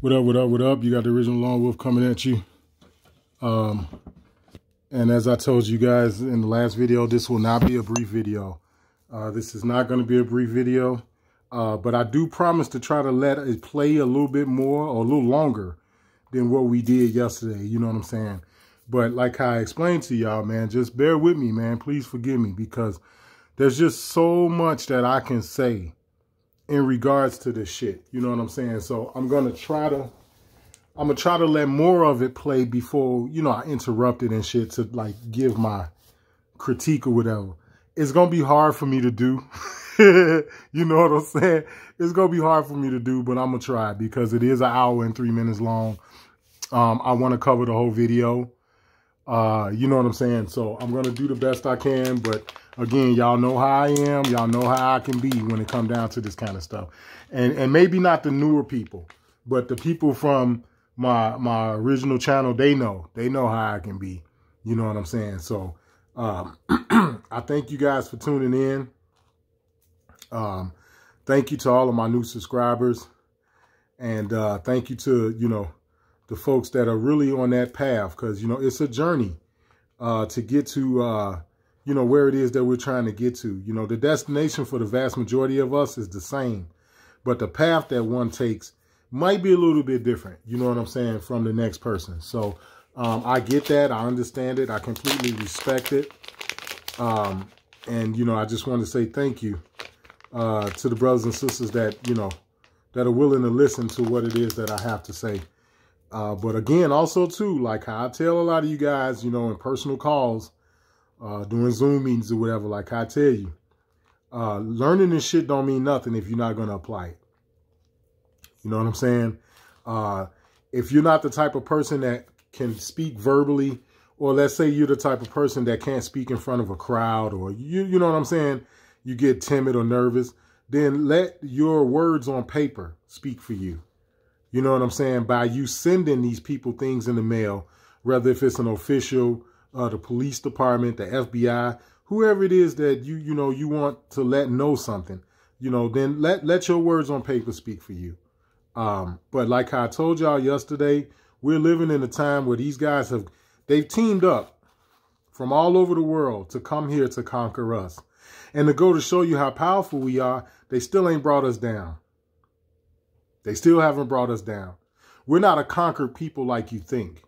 What up, what up, what up? You got the original Lone Wolf coming at you. And as I told you guys in the last video, this will not be a brief video. This is not going to be a brief video. But I do promise to try to let it play a little bit more or a little longer than what we did yesterday. You know what I'm saying? But like I explained to y'all, man, just bear with me, man. Please forgive me, because there's just so much that I can say in regards to this shit. You know what I'm saying? So I'm gonna try to let more of it play before, you know, I interrupt it and shit to like give my critique or whatever. It's gonna be hard for me to do. You know what I'm saying? It's gonna be hard for me to do, but I'm gonna try, because it is an hour and 3 minutes long. I want to cover the whole video. You know what I'm saying? So I'm gonna do the best I can, but again, y'all know how I am. Y'all know how I can be when it comes down to this kind of stuff. And maybe not the newer people, but the people from my original channel, they know how I can be. You know what I'm saying? So I thank you guys for tuning in. Thank you to all of my new subscribers. And thank you to, you know, the folks that are really on that path, because, you know, it's a journey to get to, you know, where it is that we're trying to get to. You know, the destination for the vast majority of us is the same, but the path that one takes might be a little bit different, you know what I'm saying, from the next person. So I get that. I understand it. I completely respect it. And, you know, I just want to say thank you to the brothers and sisters that, you know, that are willing to listen to what it is that I have to say. But again, also too, like how I tell a lot of you guys, you know, in personal calls, doing Zoom meetings or whatever, like I tell you, learning this shit don't mean nothing if you're not going to apply it. You know what I'm saying? If you're not the type of person that can speak verbally, or let's say you're the type of person that can't speak in front of a crowd, or you know what I'm saying, you get timid or nervous, then let your words on paper speak for you. You know what I'm saying? By you sending these people things in the mail, whether if it's an official, the police department, the FBI, whoever it is that you know, you want to let know something, you know, then let your words on paper speak for you. But like I told y'all yesterday, we're living in a time where these guys they've teamed up from all over the world to come here to conquer us. And to go to show you how powerful we are, they still ain't brought us down. They still haven't brought us down. We're not a conquered people like you think.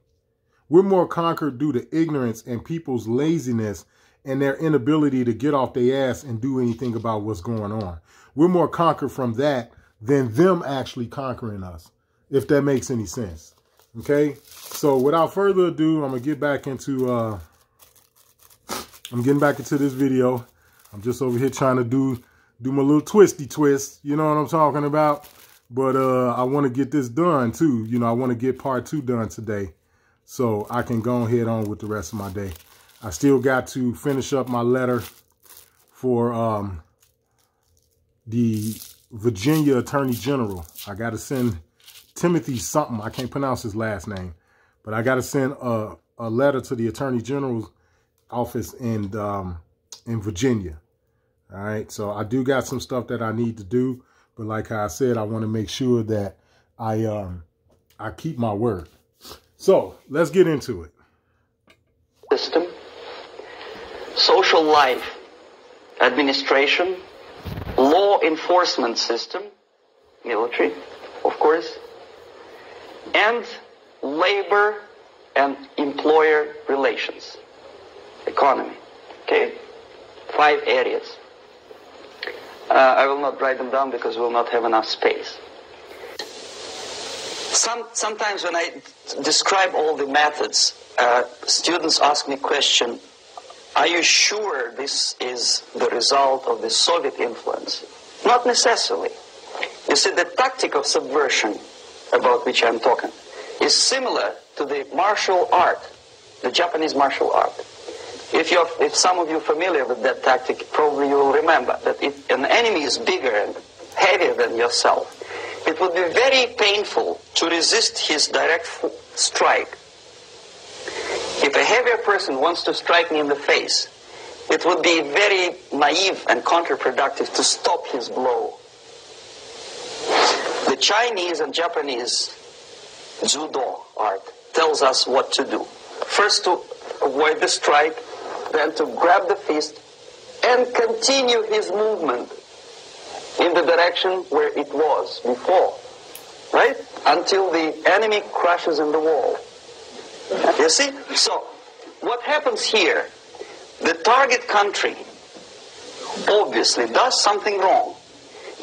We're more conquered due to ignorance and people's laziness and their inability to get off their ass and do anything about what's going on. We're more conquered from that than them actually conquering us, if that makes any sense. Okay? So without further ado, I'm getting back into this video. I'm just over here trying to do my little twisty twist. You know what I'm talking about? But I want to get this done too. You know, I want to get part 2 done today, so I can go ahead on with the rest of my day. I still got to finish up my letter for the Virginia Attorney General. I got to send Timothy something. I can't pronounce his last name, but I got to send a letter to the Attorney General's office in Virginia. All right. So I do got some stuff that I need to do. But like I said, I want to make sure that I keep my word. So let's get into it. System, social life, administration, law enforcement system, military, of course, and labor and employer relations, economy. Okay, 5 areas. I will not write them down because we will not have enough space. Sometimes when I describe all the methods, students ask me question, are you sure this is the result of the Soviet influence? Not necessarily. You see, the tactic of subversion, about which I'm talking, is similar to the martial art, the Japanese martial art. If some of you are familiar with that tactic, probably you will remember that if an enemy is bigger and heavier than yourself, it would be very painful to resist his direct strike. If a heavier person wants to strike me in the face, it would be very naive and counterproductive to stop his blow. The Chinese and Japanese judo art tells us what to do. First to avoid the strike, then to grab the fist and continue his movement in the direction where it was before, right? Until the enemy crashes in the wall. You see? So, what happens here? The target country obviously does something wrong.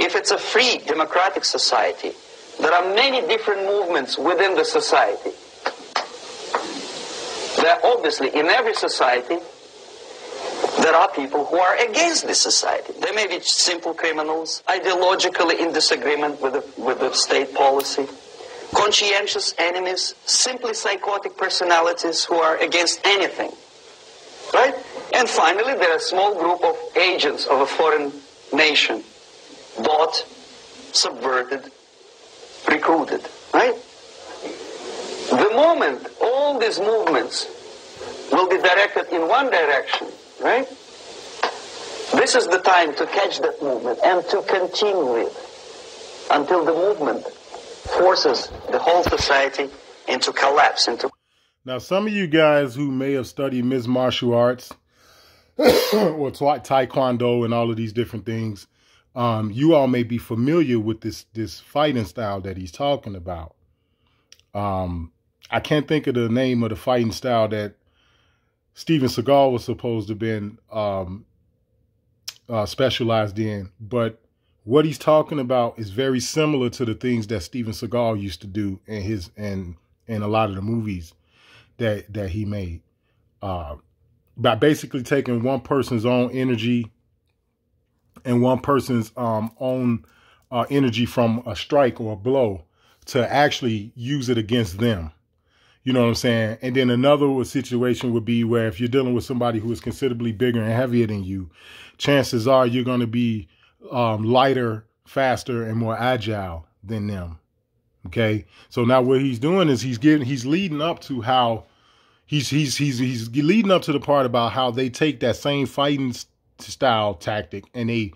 If it's a free democratic society, there are many different movements within the society. There are obviously, in every society, there are people who are against this society. They may be simple criminals, ideologically in disagreement with the state policy, conscientious enemies, simply psychotic personalities who are against anything. Right? And finally, there are a small group of agents of a foreign nation, bought, subverted, recruited. Right? The moment all these movements will be directed in one direction, right? This is the time to catch that movement and to continue it until the movement forces the whole society into collapse. Now, some of you guys who may have studied mixed martial arts or taekwondo and all of these different things, you all may be familiar with this fighting style that he's talking about. I can't think of the name of the fighting style that Steven Seagal was supposed to have been specialized in, but what he's talking about is very similar to the things that Steven Seagal used to do in a lot of the movies that he made, by basically taking one person's own energy and one person's own energy from a strike or a blow to actually use it against them. You know what I'm saying? And then another situation would be where if you're dealing with somebody who is considerably bigger and heavier than you, chances are you're going to be lighter, faster, and more agile than them. Okay. So now what he's doing is he's leading up to how he's leading up to the part about how they take that same fighting style tactic and they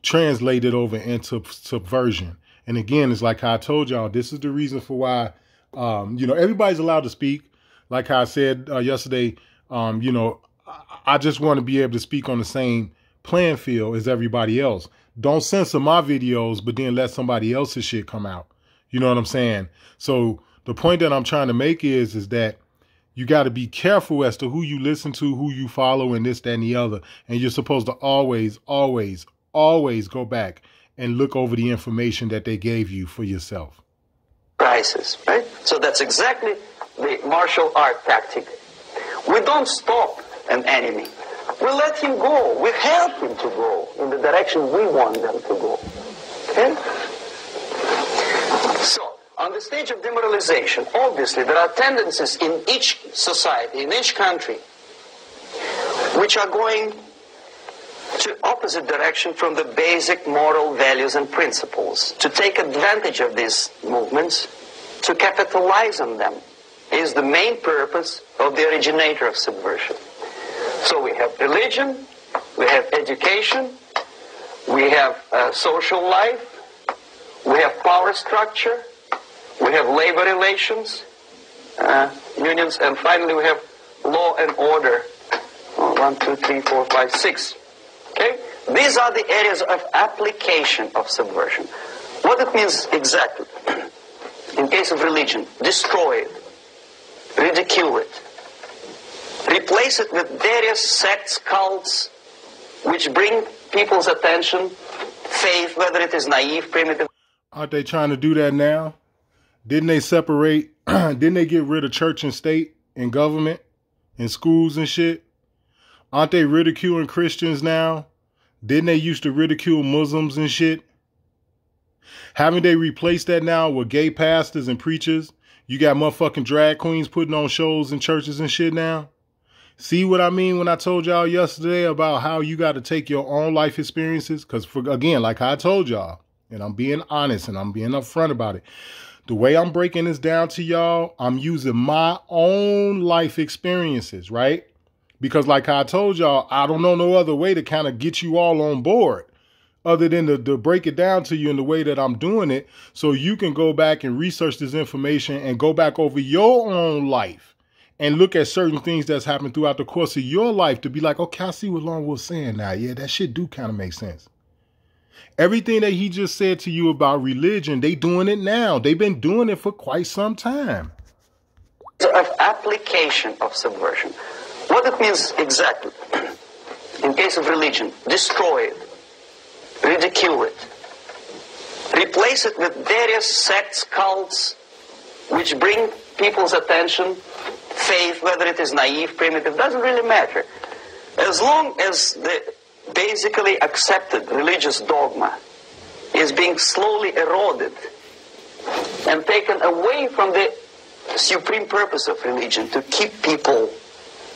translate it over into subversion. And again, it's like how I told y'all, this is the reason for why, everybody's allowed to speak. Like I said yesterday, I just want to be able to speak on the same playing field as everybody else. Don't censor my videos, but then let somebody else's shit come out. You know what I'm saying? So the point that I'm trying to make is that you got to be careful as to who you listen to, who you follow, and this, that, and the other. And you're supposed to always, always, always go back and look over the information that they gave you for yourself. Crisis, right? So that's exactly the martial art tactic. We don't stop an enemy. We let him go. We help him to go in the direction we want them to go. Okay? So, on the stage of demoralization, obviously there are tendencies in each society, in each country, which are going to opposite direction from the basic moral values and principles. To take advantage of these movements, to capitalize on them, is the main purpose of the originator of subversion. So we have religion, we have education, we have social life, we have power structure, we have labor relations, unions, and finally we have law and order. 1, 2, 3, 4, 5, 6. Okay? These are the areas of application of subversion. What it means exactly? In case of religion, destroy it, ridicule it, replace it with various sects, cults, which bring people's attention, faith, whether it is naive, primitive. Aren't they trying to do that now? Didn't they separate, didn't they get rid of church and state and government and schools and shit? Aren't they ridiculing Christians now? Didn't they used to ridicule Muslims and shit? Haven't they replaced that now with gay pastors and preachers? You got motherfucking drag queens putting on shows in churches and shit now? See what I mean when I told y'all yesterday about how you got to take your own life experiences? Because, again, like I told y'all, and I'm being honest and I'm being upfront about it, the way I'm breaking this down to y'all, I'm using my own life experiences, right? Because like I told y'all, I don't know no other way to kind of get you all on board other than to break it down to you in the way that I'm doing it, so you can go back and research this information and go back over your own life and look at certain things that's happened throughout the course of your life to be like, okay, I see what Lone Wolf's saying now. Yeah, that shit do kind of make sense. Everything that he just said to you about religion, they doing it now. They've been doing it for quite some time. Of application of subversion. What it means exactly, in case of religion, destroy it, ridicule it, replace it with various sects, cults, which bring people's attention, faith, whether it is naive, primitive, doesn't really matter. As long as the basically accepted religious dogma is being slowly eroded and taken away from the supreme purpose of religion, to keep people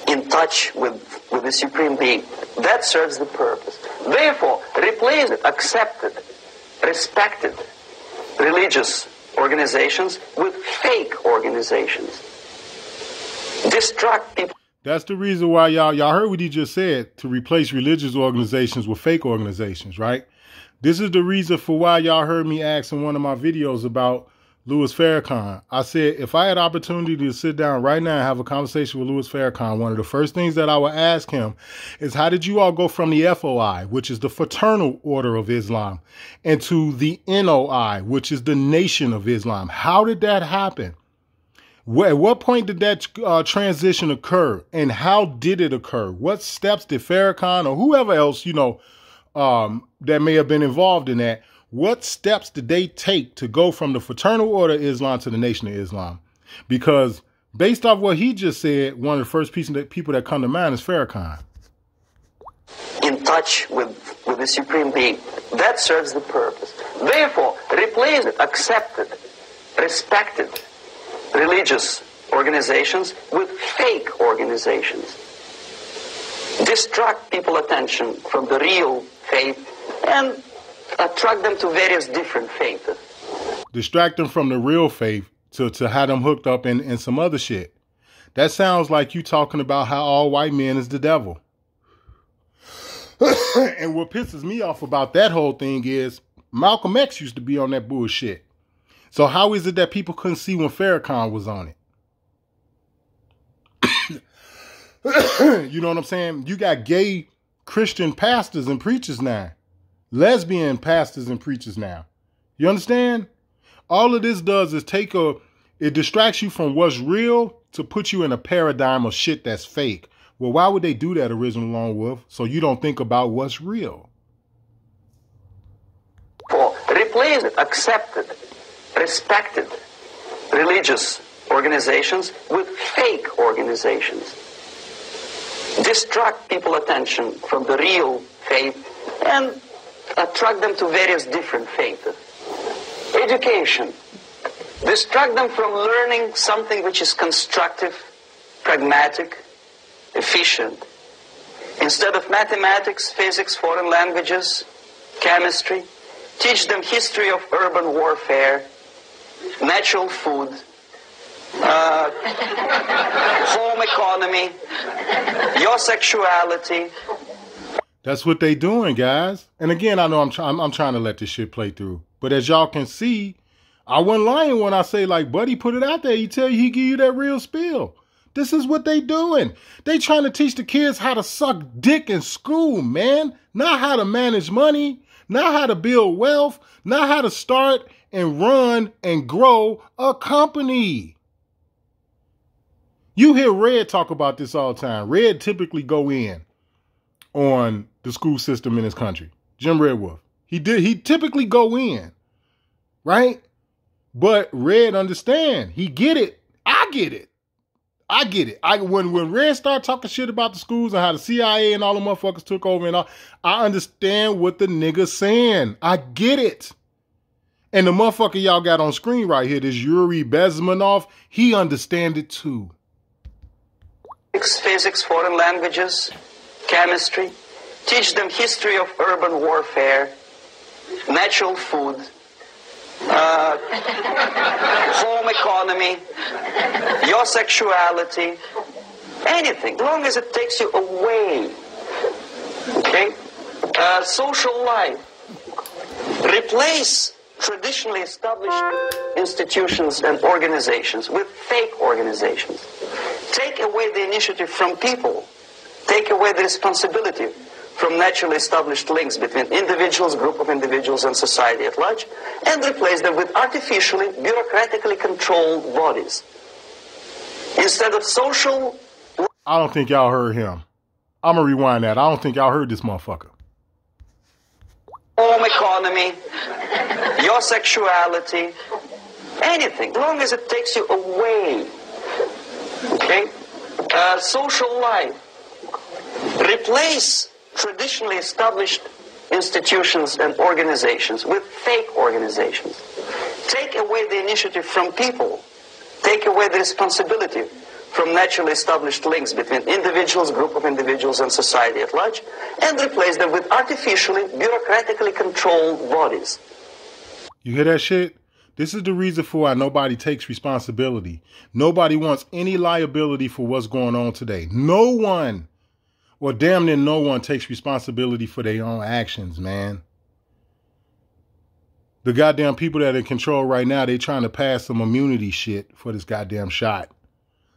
in touch with the supreme being, that serves the purpose. Therefore, replace it, accepted, respected religious organizations with fake organizations. Distract people. That's the reason why y'all heard what he just said, to replace religious organizations with fake organizations, right? This is the reason for why y'all heard me ask in one of my videos about Louis Farrakhan. I said, if I had opportunity to sit down right now and have a conversation with Louis Farrakhan, one of the first things that I would ask him is, how did you all go from the FOI, which is the Fraternal Order of Islam, into the NOI, which is the Nation of Islam? How did that happen? At what point did that transition occur, and how did it occur? What steps did Farrakhan or whoever else, that may have been involved in that, what steps did they take to go from the Fraternal Order of Islam to the Nation of Islam? Because based off what he just said, one of the first people that come to mind is Farrakhan. In touch with the supreme being, that serves the purpose. Therefore, replace it, accepted, respected religious organizations with fake organizations. Distract people's attention from the real faith and attract them to various different faiths. Distract them from the real faith to have them hooked up in some other shit. That sounds like you talking about how all white men is the devil. And what pisses me off about that whole thing is Malcolm X used to be on that bullshit. So how is it that people couldn't see when Farrakhan was on it? You know what I'm saying? You got gay Christian pastors and preachers now. Lesbian pastors and preachers now. You understand? All of this does is it distracts you from what's real to put you in a paradigm of shit that's fake. Well, why would they do that, Original Lone Wolf? So you don't think about what's real. Replace it, accepted, respected religious organizations with fake organizations. Distract people's attention from the real faith and attract them to various different faiths. Education. Distract them from learning something which is constructive, pragmatic, efficient. Instead of mathematics, physics, foreign languages, chemistry, teach them history of urban warfare, natural food, home economy, your sexuality. That's what they doing, guys. And again, I know I'm trying to let this shit play through. But as y'all can see, I wasn't lying when I say, like, buddy, put it out there. He tell you, he give you that real spiel. This is what they doing. They trying to teach the kids how to suck dick in school, man. Not how to manage money, not how to build wealth, not how to start and run and grow a company. You hear Red talk about this all the time. Red typically go in on the school system in this country. Jim Red Wolf. He typically go in, right? But Red understand. He get it. I get it. When Red start talking shit about the schools and how the CIA and all the motherfuckers took over and all, I understand what the nigga's saying. I get it. And the motherfucker y'all got on screen right here, this Yuri Bezmenov, he understand it too. Physics, foreign languages, chemistry. Teach them history of urban warfare, natural food, home economy, your sexuality, anything, as long as it takes you away. Okay? Social life. Replace traditionally established institutions and organizations with fake organizations. Take away the initiative from people. Take away the responsibility from naturally established links between individuals, group of individuals, and society at large, and replace them with artificially, bureaucratically controlled bodies. Instead of social... I don't think y'all heard him. I'm going to rewind that. I don't think y'all heard this motherfucker. Home economy, your sexuality, anything, as long as it takes you away. Okay? Social life. Replace traditionally established institutions and organizations with fake organizations. Take away the initiative from people. Take away the responsibility from naturally established links between individuals, group of individuals, and society at large, and replace them with artificially, bureaucratically controlled bodies. You hear that shit? This is the reason for why nobody takes responsibility. Nobody wants any liability for what's going on today. No one, or damn near no one, takes responsibility for their own actions, man. The goddamn people that are in control right now, they trying to pass some immunity shit for this goddamn shot.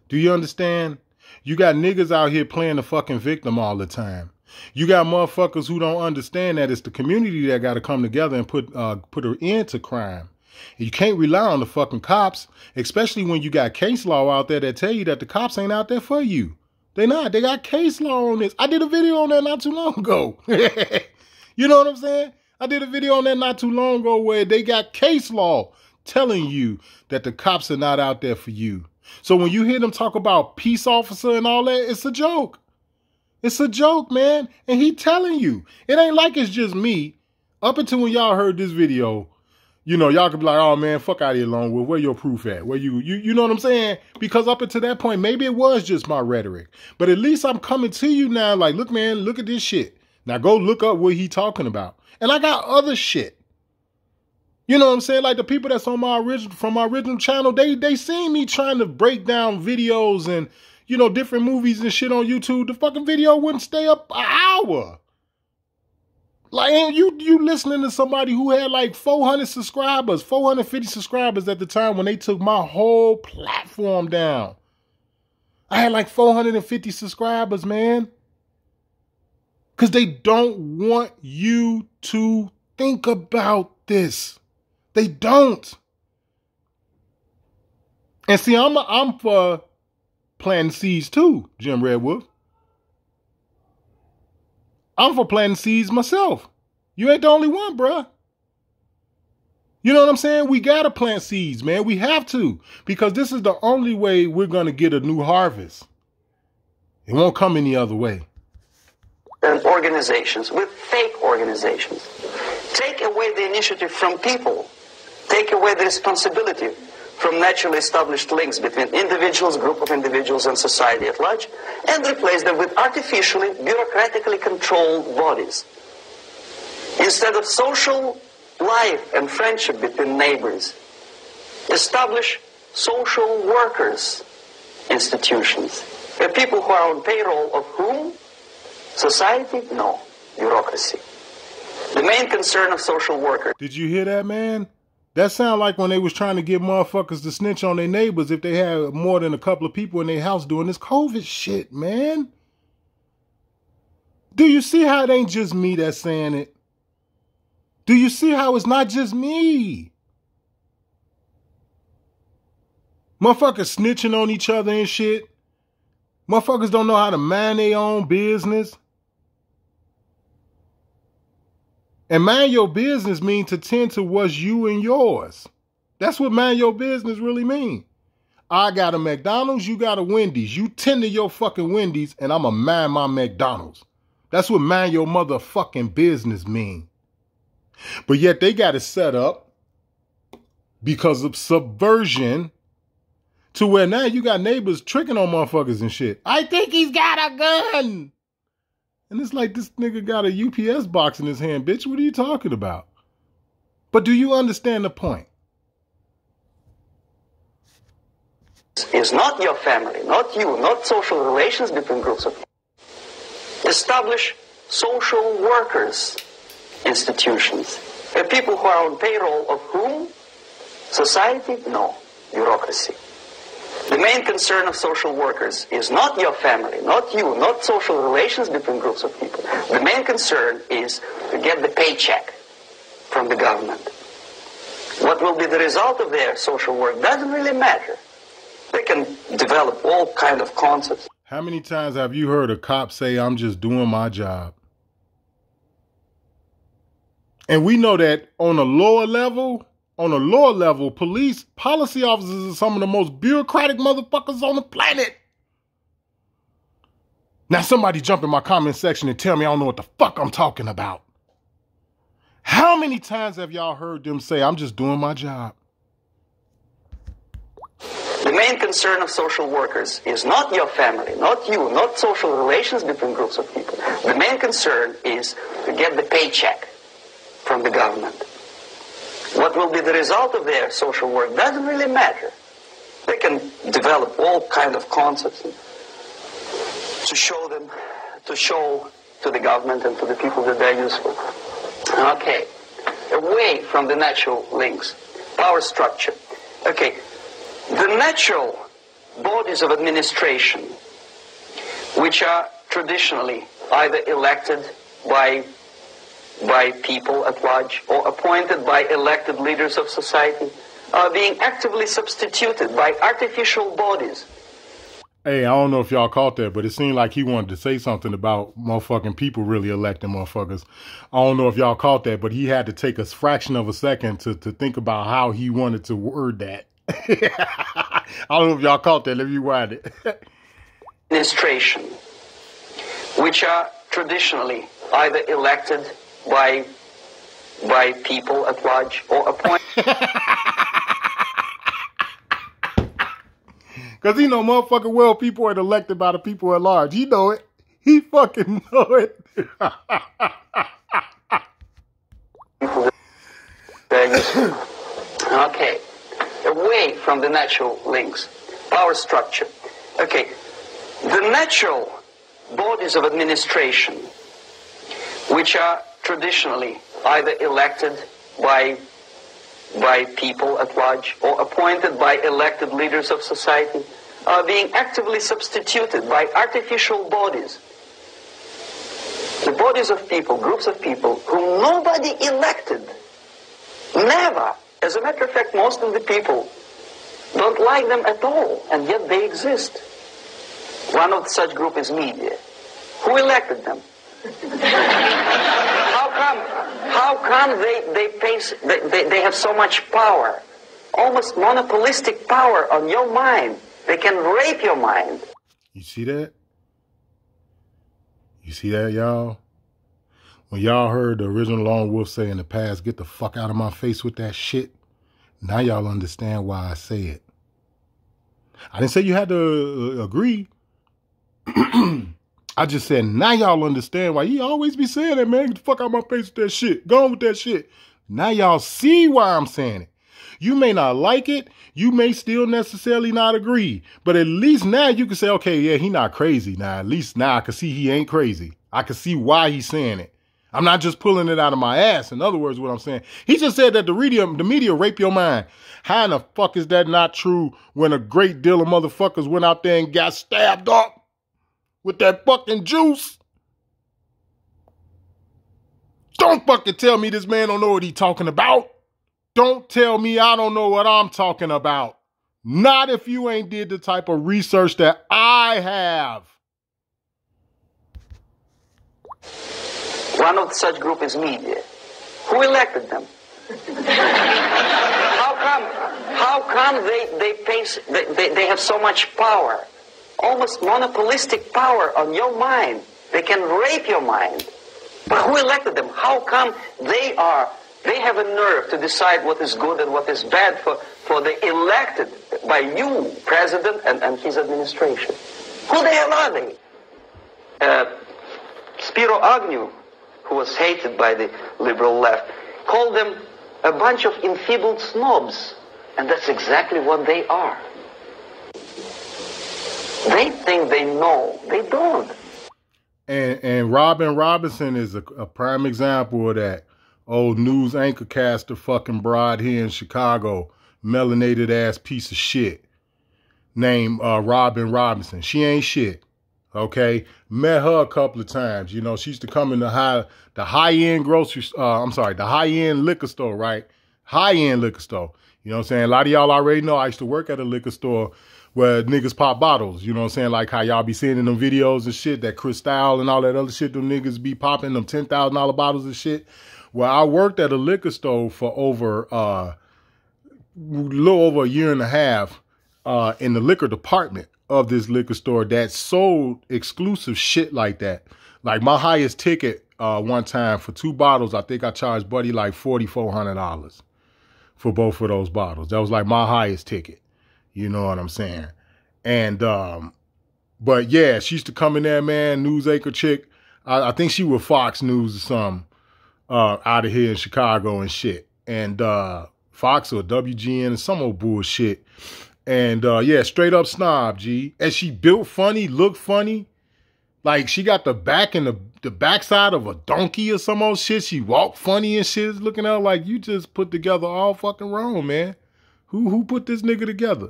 Do you understand? You got niggas out here playing the fucking victim all the time. You got motherfuckers who don't understand that it's the community that got to come together and put an end to crime. And you can't rely on the fucking cops, especially when you got case law out there that tell you that the cops ain't out there for you. They not. They got case law on this. I did a video on that not too long ago. You know what I'm saying? I did a video on that not too long ago where they got case law telling you that the cops are not out there for you. So when you hear them talk about peace officer and all that, it's a joke. It's a joke, man. And he telling you. It ain't like it's just me. Up until when y'all heard this video, you know, y'all could be like, oh man, fuck out of here, Lone Wolf. Where your proof at? Where you know what I'm saying? Because up until that point, maybe it was just my rhetoric. But at least I'm coming to you now like, look, man, look at this shit. Now go look up what he talking about. And I got other shit. You know what I'm saying? Like the people that's on my original channel, they seen me trying to break down videos and, you know, different movies and shit on YouTube. The fucking video wouldn't stay up an hour. Like, and you listening to somebody who had like 400 subscribers, 450 subscribers at the time when they took my whole platform down. I had like 450 subscribers, man. Because they don't want you to think about this. They don't. And see, I'm for planting seeds too, Jim Redwood. I'm for planting seeds myself. You ain't the only one, bruh. You know what I'm saying? We got to plant seeds, man. We have to. Because this is the only way we're going to get a new harvest. It won't come any other way. And organizations with fake organizations. Take away the initiative from people. Take away the responsibility from naturally established links between individuals, group of individuals, and society at large, and replace them with artificially, bureaucratically controlled bodies. Instead of social life and friendship between neighbors, establish social workers institutions. The people who are on payroll of whom? Society? No. Bureaucracy. The main concern of social workers. Did you hear that, man? That sound like when they was trying to get motherfuckers to snitch on their neighbors if they had more than a couple of people in their house doing this COVID shit, man. Do you see how it ain't just me that's saying it? Do you see how it's not just me? Motherfuckers snitching on each other and shit. Motherfuckers don't know how to mind their own business. And mind your business means to tend to what's you and yours. That's what mind your business really mean. I got a McDonald's, you got a Wendy's. You tend to your fucking Wendy's and I'ma mind my McDonald's. That's what mind your motherfucking business mean. But yet they got it set up because of subversion to where now you got neighbors tricking on motherfuckers and shit. I think he's got a gun. And it's like this nigga got a UPS box in his hand. Bitch, what are you talking about? But do you understand the point? Is not your family, not you, not social relations between groups of people. Establish social workers institutions. The people who are on payroll of whom? Society? No. Bureaucracy. The main concern of social workers is not your family, not you, not social relations between groups of people. The main concern is to get the paycheck from the government. What will be the result of their social work doesn't really matter. They can develop all kind of concepts. How many times have you heard a cop say, I'm just doing my job? And we know that on a lower level, policy officers are some of the most bureaucratic motherfuckers on the planet. Now somebody jump in my comment section and tell me I don't know what the fuck I'm talking about. How many times have y'all heard them say, I'm just doing my job? The main concern of social workers is not your family, not you, not social relations between groups of people. The main concern is to get the paycheck from the government. What will be the result of their social work doesn't really matter. They can develop all kind of concepts to show to the government and to the people that they're useful. Okay, away from the natural links, power structure. Okay, the natural bodies of administration, which are traditionally either elected by people at large or appointed by elected leaders of society, are being actively substituted by artificial bodies. Hey, I don't know if y'all caught that, but it seemed like he wanted to say something about motherfucking people really electing motherfuckers. I don't know if y'all caught that, but he had to take a fraction of a second to think about how he wanted to word that. I don't know if y'all caught that. Let me rewind it. Administration, which are traditionally either elected by people at large or appointed. Because he know motherfucking well people are elected by the people at large. He know it. He fucking know it. Okay. Away from the natural links. Power structure. Okay. The natural bodies of administration, which are traditionally either elected by people at large or appointed by elected leaders of society, are being actively substituted by artificial bodies. The bodies of people, groups of people whom nobody elected. Never. As a matter of fact, most of the people don't like them at all, and yet they exist. One of such group is media. Who elected them? How come they have so much power? Almost monopolistic power on your mind. They can rape your mind. You see that? You see that, y'all? When y'all heard the original Lone Wolf say in the past, get the fuck out of my face with that shit, now y'all understand why I say it. I didn't say you had to agree. I just said, now y'all understand why he always be saying that, man. Get the fuck out of my face with that shit. Go on with that shit. Now y'all see why I'm saying it. You may not like it. You may still necessarily not agree. But at least now you can say, okay, yeah, he not crazy. Now, at least now I can see he ain't crazy. I can see why he's saying it. I'm not just pulling it out of my ass. In other words, what I'm saying. He just said that the media rape your mind. How in the fuck is that not true when a great deal of motherfuckers went out there and got stabbed up with that fucking juice? Don't fucking tell me this man don't know what he talking about. Don't tell me I don't know what I'm talking about. Not if you ain't did the type of research that I have. One of such group is media. Who elected them? How come they have so much power? Almost monopolistic power on your mind. They can rape your mind. But who elected them? How come they have a nerve to decide what is good and what is bad for the elected by you, president, and his administration? Who the hell are they? Spiro Agnew, who was hated by the liberal left, called them a bunch of enfeebled snobs. And that's exactly what they are. They think they know. They don't. And Robin Robinson is a prime example of that. Old news anchor caster fucking broad here in Chicago, melanated ass piece of shit named Robin Robinson. She ain't shit. Okay, met her a couple of times. You know, she used to come in the high-end grocery, the high-end liquor store, right? High-end liquor store. You know what I'm saying? A lot of y'all already know I used to work at a liquor store where niggas pop bottles. You know what I'm saying? Like how y'all be seeing in them videos and shit, that Cristal and all that other shit, them niggas be popping them $10,000 bottles of shit. Well, I worked at a liquor store for over, a little over a year and a half in the liquor department of this liquor store that sold exclusive shit like that. Like my highest ticket one time for 2 bottles, I think I charged Buddy like $4,400 for both of those bottles. That was like my highest ticket. You know what I'm saying? And, but yeah, she used to come in there, man, news anchor chick. I think she was Fox News or something out of here in Chicago and shit. And Fox or WGN or some old bullshit. And yeah, straight up snob, G. And she built funny, looked funny. Like she got the back and the backside of a donkey or some old shit. She walked funny and shit. It's looking out like you just put together all fucking wrong, man. Who put this nigga together?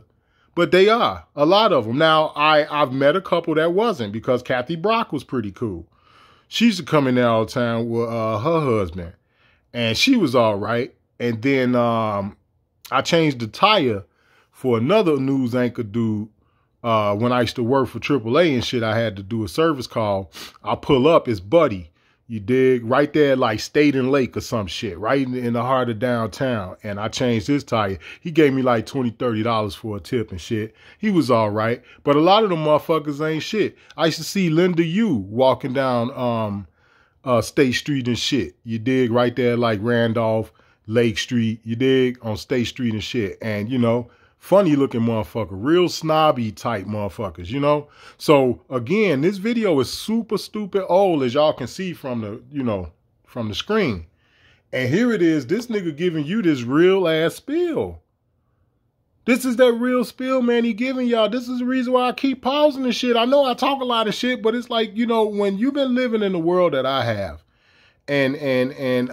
But they are, a lot of them. Now, I've met a couple that wasn't, because Kathy Brock was pretty cool. She used to come in there all the time with her husband. And she was all right. And then I changed the tire for another news anchor dude. When I used to work for AAA and shit, I had to do a service call. I pull up, it's Buddy. You dig? Right there, like State and Lake or some shit, right in the heart of downtown. And I changed his tire. He gave me like $20, $30 for a tip and shit. He was all right. But a lot of them motherfuckers ain't shit. I used to see Linda Yu walking down State Street and shit. You dig? Right there, like Randolph, Lake Street. You dig? On State Street and shit. And, you know, funny looking motherfucker, real snobby type motherfuckers, you know? So again, this video is super stupid old, as y'all can see from the, you know, from the screen. And here it is, this nigga giving you this real ass spiel. This is that real spiel, man, he giving y'all. This is the reason why I keep pausing this shit. I know I talk a lot of shit, but it's like, you know, when you've been living in the world that I have, and you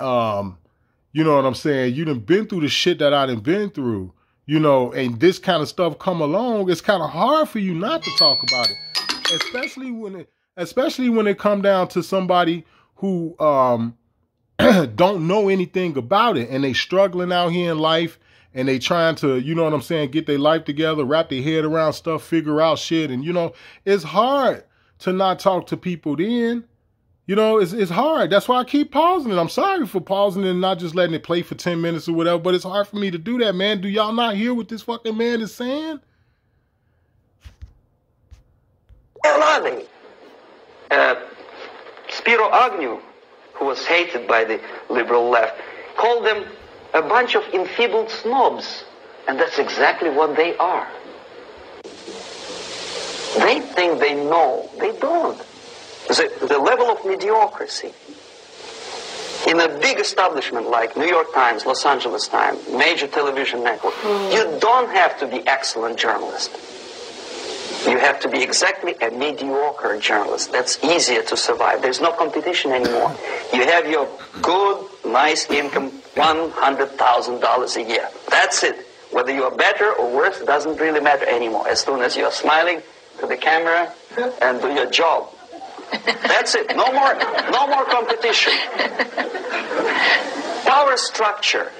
know what I'm saying? You done been through the shit that I done been through. You know, and this kind of stuff come along, it's kind of hard for you not to talk about it, especially when it come down to somebody who don't know anything about it, and they struggling out here in life, and they trying to, you know what I'm saying, get their life together, wrap their head around stuff, figure out shit, and you know, it's hard to not talk to people then. You know, it's hard. That's why I keep pausing it. I'm sorry for pausing it and not just letting it play for 10 minutes or whatever, but it's hard for me to do that, man. Do y'all not hear what this fucking man is saying? Where are they? Spiro Agnew, who was hated by the liberal left, called them a bunch of enfeebled snobs. And that's exactly what they are. They think they know. They don't. The level of mediocrity in a big establishment like New York Times, Los Angeles Times, major television network, you don't have to be excellent journalist. You have to be exactly a mediocre journalist. That's easier to survive. There's no competition anymore. You have your good, nice income, $100,000 a year. That's it. Whether you are better or worse doesn't really matter anymore. As soon as you are smiling to the camera and do your job. That's it. No more competition. Power structure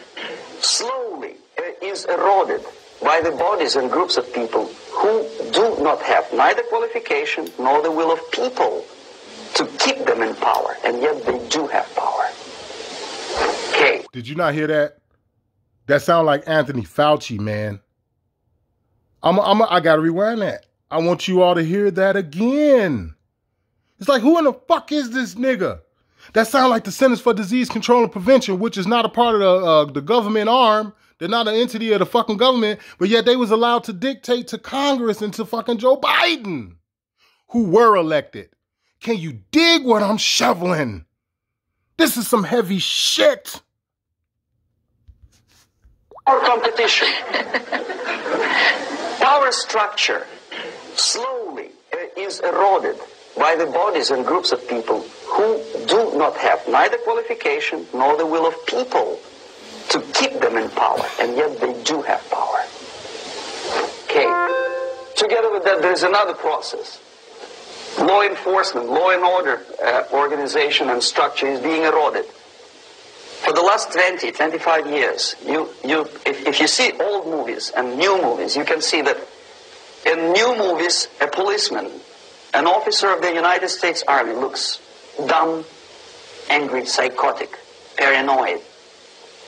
slowly is eroded by the bodies and groups of people who do not have neither qualification nor the will of people to keep them in power, and yet they do have power. Okay. Did you not hear that? That sound like Anthony Fauci, man. I gotta rewind that. I want you all to hear that again. It's like, who in the fuck is this nigga? That sound like the Centers for Disease Control and Prevention, which is not a part of the government arm. They're not an entity of the fucking government, but yet they was allowed to dictate to Congress and to fucking Joe Biden, who were elected. Can you dig what I'm shoveling? This is some heavy shit. Our competition. Power structure slowly is eroded by the bodies and groups of people who do do not have neither qualification nor the will of people to keep them in power, and yet they do have power. Okay. Together with that, there's another process. Law enforcement, law and order organization and structure is being eroded. For the last 20, 25 years, if you see old movies and new movies, you can see that in new movies, a policeman, an officer of the United States Army looks dumb, angry, psychotic, paranoid.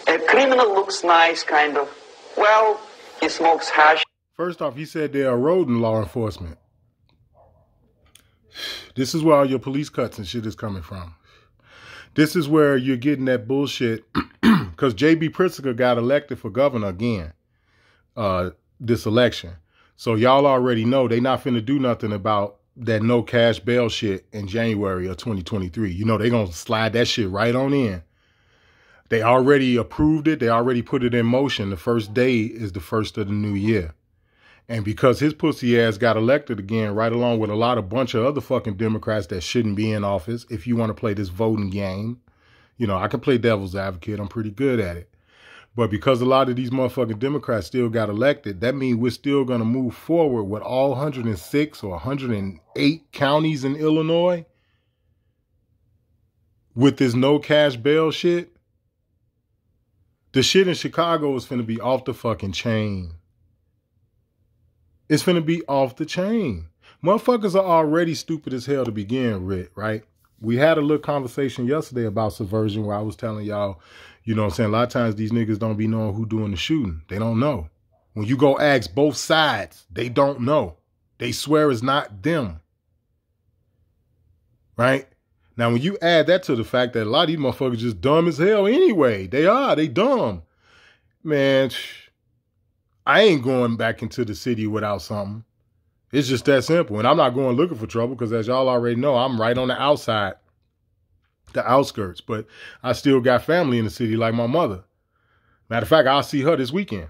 A criminal looks nice, kind of, well, he smokes hash. First off, he said they're eroding law enforcement. This is where all your police cuts and shit is coming from. This is where you're getting that bullshit. Because J.B. Pritzker got elected for governor again this election. So y'all already know they not finna do nothing about that no cash bail shit in January of 2023. You know, they gonna slide that shit right on in. They already approved it. They already put it in motion. The first day is the first of the new year. And because his pussy ass got elected again, right along with a bunch of other fucking Democrats that shouldn't be in office, if you want to play this voting game, you know, I can play devil's advocate. I'm pretty good at it. But because a lot of these motherfucking Democrats still got elected, that means we're still going to move forward with all 106 or 108 counties in Illinois with this no cash bail shit. The shit in Chicago is finna be off the fucking chain. It's finna be off the chain. Motherfuckers are already stupid as hell to begin with, right? We had a little conversation yesterday about Subversion where I was telling y'all, you know what I'm saying, a lot of times these niggas don't be knowing who doing the shooting. They don't know. When you go ask both sides, they don't know. They swear it's not them. Right? Now, when you add that to the fact that a lot of these motherfuckers just dumb as hell anyway. They dumb. Man, I ain't going back into the city without something. It's just that simple. And I'm not going looking for trouble because as y'all already know, I'm right on the outside, the outskirts. But I still got family in the city like my mother. Matter of fact, I'll see her this weekend.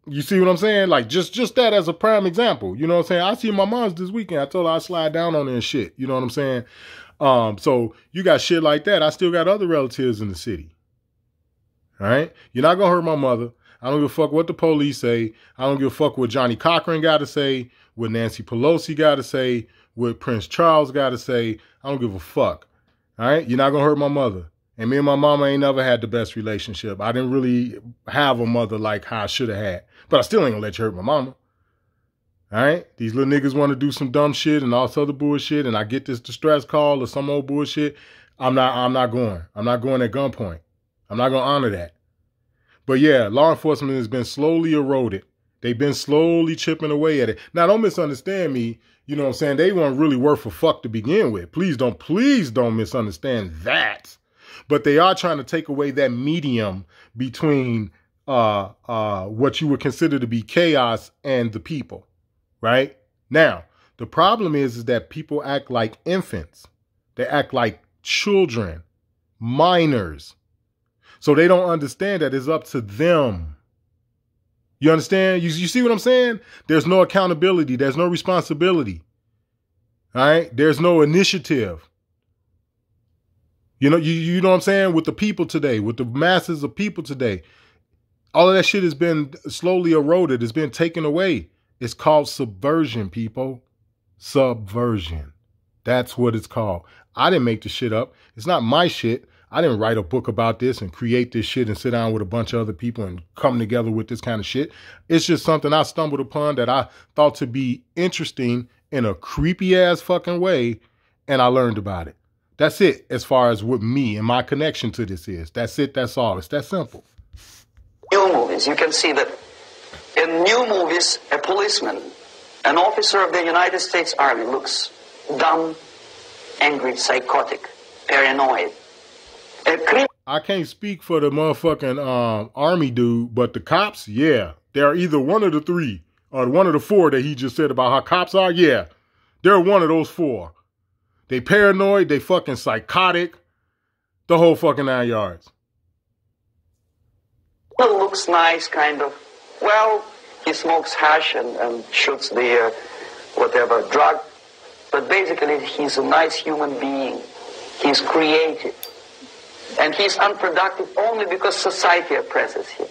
You see what I'm saying? Like just that as a prime example. You know what I'm saying? I see my mom's this weekend. I told her I'd slide down on her and shit. You know what I'm saying? So you got shit like that. I still got other relatives in the city. All right? You're not going to hurt my mother. I don't give a fuck what the police say. I don't give a fuck what Johnny Cochran got to say, what Nancy Pelosi got to say, what Prince Charles got to say. I don't give a fuck. All right? You're not going to hurt my mother. And me and my mama ain't never had the best relationship. I didn't really have a mother like how I should have had. But I still ain't going to let you hurt my mama. All right? These little niggas want to do some dumb shit and all this other bullshit, and I get this distress call or some old bullshit. I'm not going. I'm not going at gunpoint. I'm not going to honor that. But yeah, law enforcement has been slowly eroded. They've been slowly chipping away at it. Now, don't misunderstand me. You know what I'm saying? They weren't really worth a fuck to begin with. Please don't misunderstand that. But they are trying to take away that medium between what you would consider to be chaos and the people, right? Now, the problem is that people act like infants. They act like children, minors. So they don't understand that it's up to them. You understand? You see what I'm saying? There's no accountability. There's no responsibility. All right? There's no initiative. You know what I'm saying? With the people today, with the masses of people today, all of that shit has been slowly eroded. It's been taken away. It's called subversion, people. Subversion. That's what it's called. I didn't make the shit up. It's not my shit. I didn't write a book about this and create this shit and sit down with a bunch of other people and come together with this kind of shit. It's just something I stumbled upon that I thought to be interesting in a creepy ass fucking way. And I learned about it. That's it as far as what me and my connection to this is. That's it. That's all. It's that simple. New movies. You can see that in new movies, a policeman, an officer of the United States Army looks dumb, angry, psychotic, paranoid. I can't speak for the motherfucking army dude, but the cops, yeah. They're either one of the three or one of the four that he just said about how cops are. Yeah, they're one of those four. They paranoid, they fucking psychotic, the whole fucking 9 yards. He looks nice, kind of. Well, he smokes hash and shoots the whatever drug. But basically, he's a nice human being. He's creative. And he's unproductive only because society oppresses him.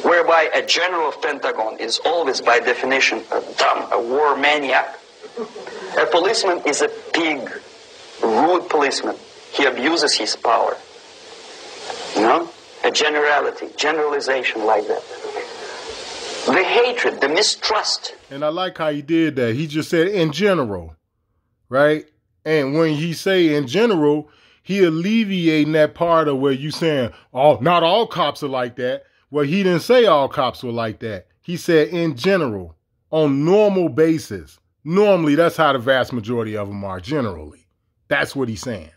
Whereby a general of Pentagon is always, by definition, a war maniac. A policeman is a pig, rude policeman. He abuses his power. You know? A generalization like that. The hatred, the mistrust. And I like how he did that. He just said in general, right? And when he say in general, he alleviating that part of where you saying, oh, not all cops are like that. Well, he didn't say all cops were like that. He said in general, on normal basis. Normally, that's how the vast majority of them are, generally. That's what he's saying.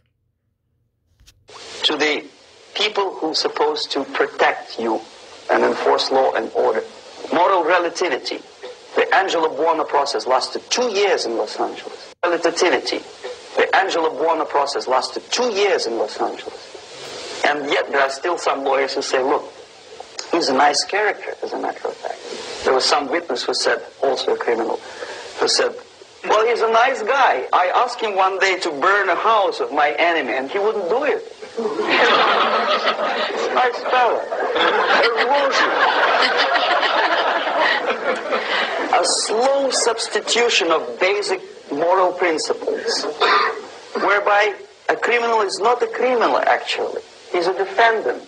To the people who are supposed to protect you and enforce law and order. Moral relativity. The Angelo Buono process lasted 2 years in Los Angeles. Relativity. The Angelo Buono process lasted 2 years in Los Angeles. And yet there are still some lawyers who say, look, he's a nice character, as a matter of fact. There was some witness who said, also a criminal, who said, well, he's a nice guy. I asked him one day to burn a house of my enemy, and he wouldn't do it. Nice fella. Erosion. A slow substitution of basic moral principles, whereby a criminal is not a criminal, actually. He's a defendant.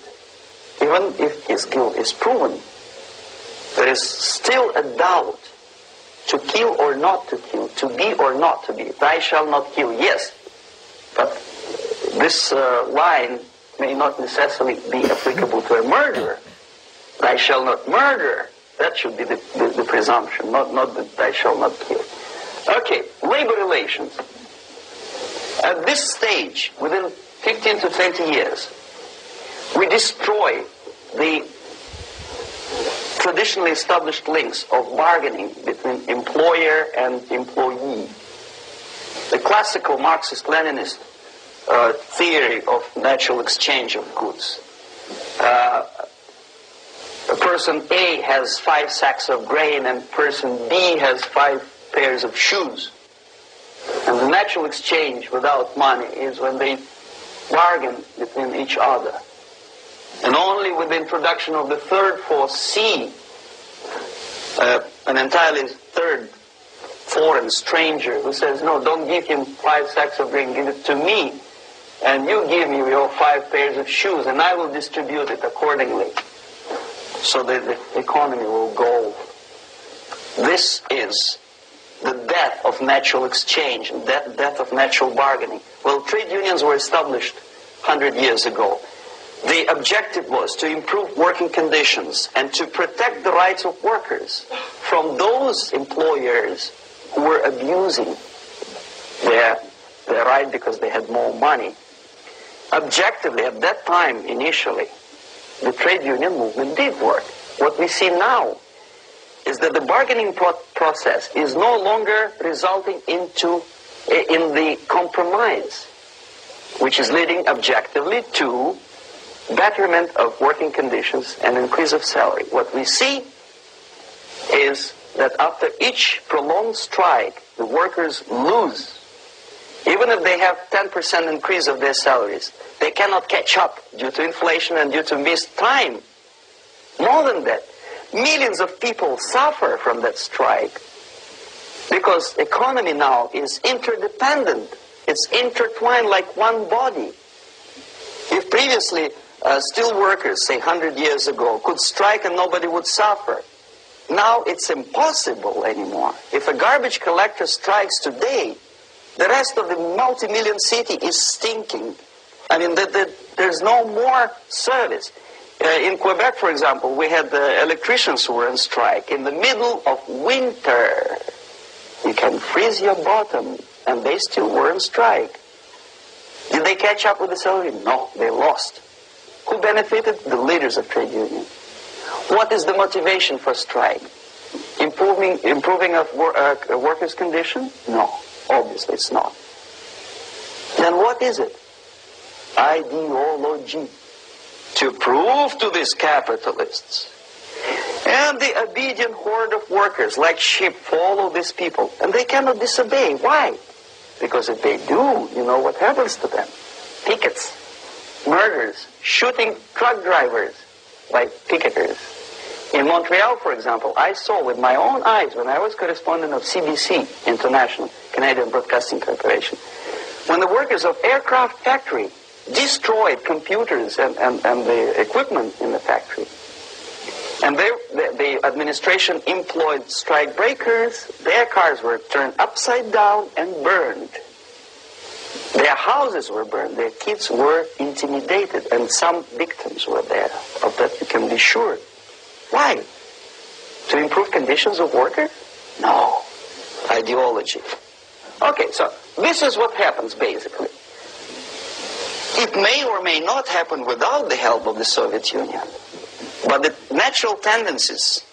Even if his guilt is proven, there is still a doubt to kill or not to kill, to be or not to be. Thou shalt not kill, yes. But this line may not necessarily be applicable to a murderer. Thou shalt not murder. That should be the presumption, not that thou shalt not kill. Okay, labor relations. At this stage, within 15 to 20 years, we destroy the traditionally established links of bargaining between employer and employee. The classical Marxist-Leninist theory of natural exchange of goods. Person A has 5 sacks of grain and person B has 5 pairs of shoes. And the natural exchange without money is when they bargain between each other. And only with the introduction of the third force, C, an entirely third foreign stranger who says, no, don't give him 5 sacks of grain, give it to me. And you give me your 5 pairs of shoes and I will distribute it accordingly. So that the economy will go. This is the death of natural exchange, death of natural bargaining. Well, trade unions were established 100 years ago. The objective was to improve working conditions and to protect the rights of workers from those employers who were abusing their right because they had more money. Objectively, at that time, initially, the trade union movement did work. What we see now is that the bargaining process is no longer resulting in the compromise, which is leading objectively to betterment of working conditions and increase of salary. What we see is that after each prolonged strike, the workers lose. Even if they have 10% increase of their salaries, they cannot catch up due to inflation and due to missed time. More than that, millions of people suffer from that strike because economy now is interdependent. It's intertwined like one body. If previously steel workers, say 100 years ago, could strike and nobody would suffer, now it's impossible anymore. If a garbage collector strikes today, the rest of the multi-million city is stinking. I mean, there's no more service. In Quebec, for example, we had the electricians who were on strike in the middle of winter. You can freeze your bottom, and they still were on strike. Did they catch up with the salary? No, they lost. Who benefited? The leaders of trade unions. What is the motivation for strike? Improving of a workers' condition? No. Obviously, it's not. Then what is it? Ideology. To prove to these capitalists. And the obedient horde of workers, like sheep, follow these people. And they cannot disobey. Why? Because if they do, you know what happens to them. Pickets. murders, shooting truck drivers by picketers. In Montreal, for example, I saw with my own eyes when I was correspondent of CBC International, Canadian Broadcasting Corporation, when the workers of aircraft factory destroyed computers and the equipment in the factory. And the administration employed strike breakers. Their cars were turned upside down and burned. Their houses were burned. Their kids were intimidated. And some victims were there. Of that you can be sure. Why? To improve conditions of workers? No. Ideology. Okay, so this is what happens basically. It may or may not happen without the help of the Soviet Union. But the natural tendencies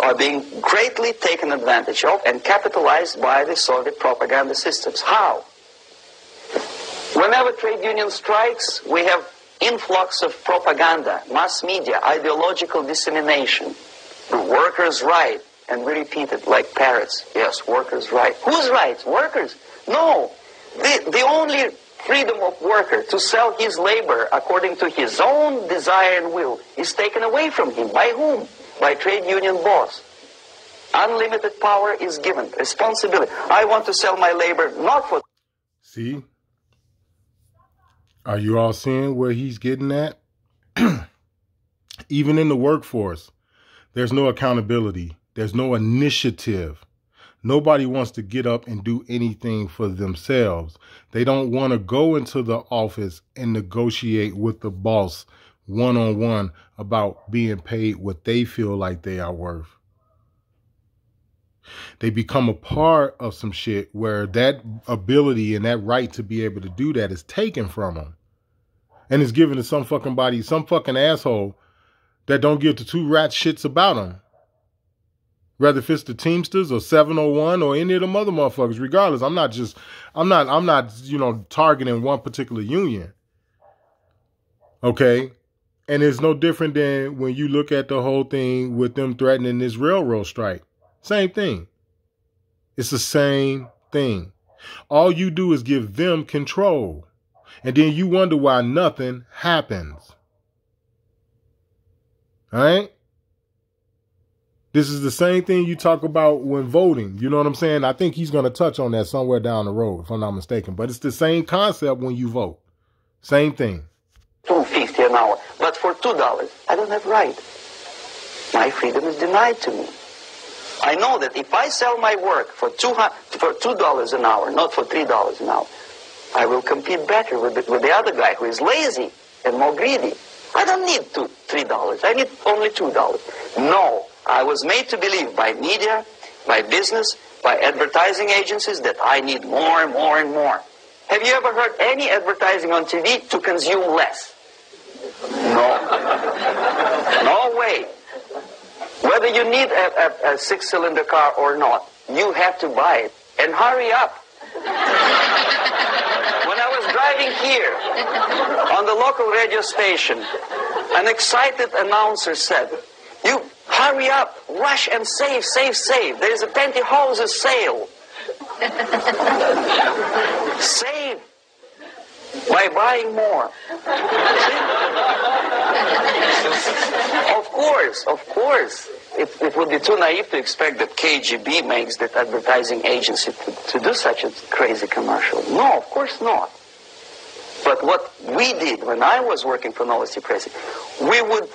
are being greatly taken advantage of and capitalized by the Soviet propaganda systems. How? Whenever trade union strikes, we have influx of propaganda, mass media, ideological dissemination. The workers' right, and we repeat it like parrots. Yes, workers' right. Whose rights? Workers? No. The only freedom of worker to sell his labor according to his own desire and will is taken away from him. By whom? By trade union boss. Unlimited power is given. Responsibility. I want to sell my labor not for... See? Are you all seeing where he's getting at? Even in the workforce, there's no accountability. There's no initiative. Nobody wants to get up and do anything for themselves. They don't want to go into the office and negotiate with the boss one-on-one about being paid what they feel like they are worth. They become a part of some shit where that ability and that right to be able to do that is taken from them. And it's given to some fucking body, some fucking asshole that don't give the two rat shits about them. Whether if it's the Teamsters or 701 or any of them other motherfuckers, regardless, I'm not, targeting one particular union. Okay? And it's no different than when you look at the whole thing with them threatening this railroad strike. Same thing. It's the same thing. All you do is give them control. And then you wonder why nothing happens. All right? This is the same thing you talk about when voting. You know what I'm saying? I think he's going to touch on that somewhere down the road, if I'm not mistaken. But it's the same concept when you vote. Same thing. $2.50 an hour. But for $2, I don't have right. My freedom is denied to me. I know that if I sell my work for $2 an hour, not for $3 an hour, I will compete better with the other guy who is lazy and more greedy. I don't need $3. I need only $2. No. I was made to believe by media, by business, by advertising agencies that I need more and more and more. Have you ever heard any advertising on TV to consume less? No. No way. Whether you need a six-cylinder car or not, you have to buy it. And hurry up. When I was driving here on the local radio station, an excited announcer said, "You hurry up, rush and save, save, save. There is a pantyhose sale." Save by buying more. Of course. It would be too naive to expect that KGB makes that advertising agency to do such a crazy commercial. No, of course not. But what we did when I was working for Novosti Press, we would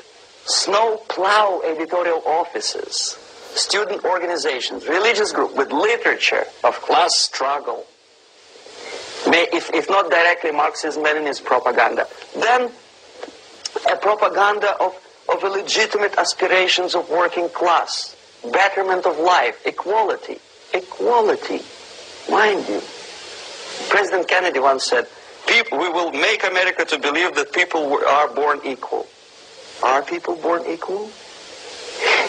snow plow editorial offices, student organizations, religious groups with literature of class struggle. If not directly Marxism-Leninism propaganda, then a propaganda of illegitimate aspirations of working class, betterment of life, equality. Equality, mind you. President Kennedy once said, we will make America to believe that people are born equal. Are people born equal?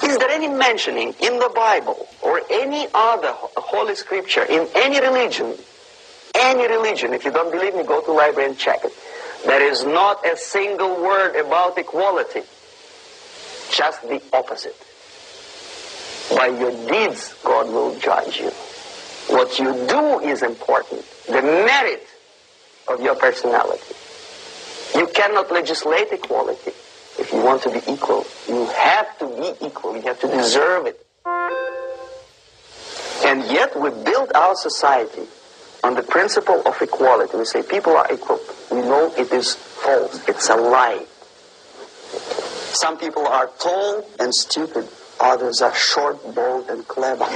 Is there any mentioning in the Bible or any other holy scripture in any religion, if you don't believe me, go to the library and check it. There is not a single word about equality. Just the opposite. By your deeds, God will judge you. What you do is important. The merit of your personality. You cannot legislate equality. If you want to be equal, you have to be equal. You have to deserve it. And yet we build our society on the principle of equality. We say people are equal. We know it is false. It's a lie. Some people are tall and stupid. Others are short, bold, and clever.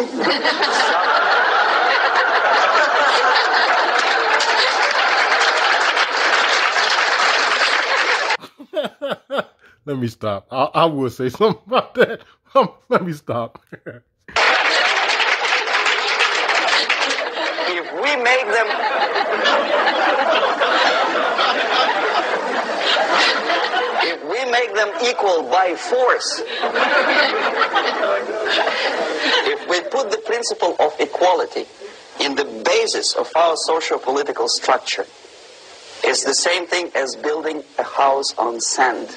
Let me stop. I will say something about that. Let me stop. If we make them... if we make them equal by force, if we put the principle of equality in the basis of our socio-political structure, it's the same thing as building a house on sand.